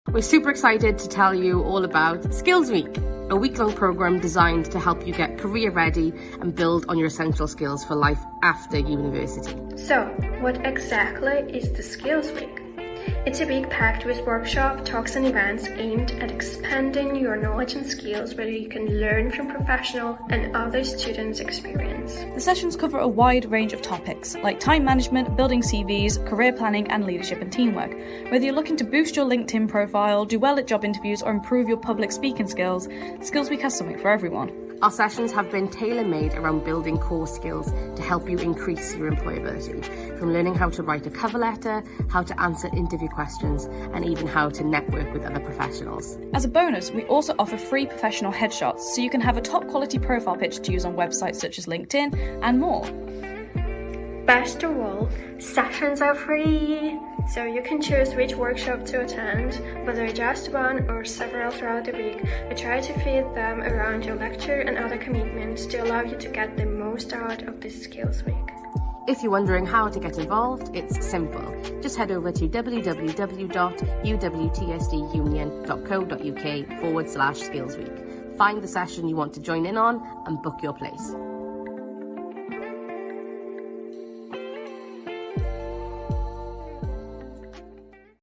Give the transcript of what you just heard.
We're super excited to tell you all about Skills Week, a week-long programme designed to help you get career ready and build on your essential skills for life after university. So, what exactly is the Skills Week? It's a week packed with workshops, talks and events aimed at expanding your knowledge and skills where you can learn from professional and other students' experience. The sessions cover a wide range of topics like time management, building CVs, career planning and leadership and teamwork. Whether you're looking to boost your LinkedIn profile, do well at job interviews or improve your public speaking skills, Skills Week has something for everyone. Our sessions have been tailor-made around building core skills to help you increase your employability, from learning how to write a cover letter, how to answer interview questions, and even how to network with other professionals. As a bonus, we also offer free professional headshots so you can have a top quality profile picture to use on websites such as LinkedIn and more. Best of all, sessions are free, so you can choose which workshop to attend, whether just one or several throughout the week. We try to fit them around your lecture and other commitments to allow you to get the most out of this Skills Week. If you're wondering how to get involved, it's simple. Just head over to www.uwtsdunion.co.uk/Skills Week. Find the session you want to join in on and book your place.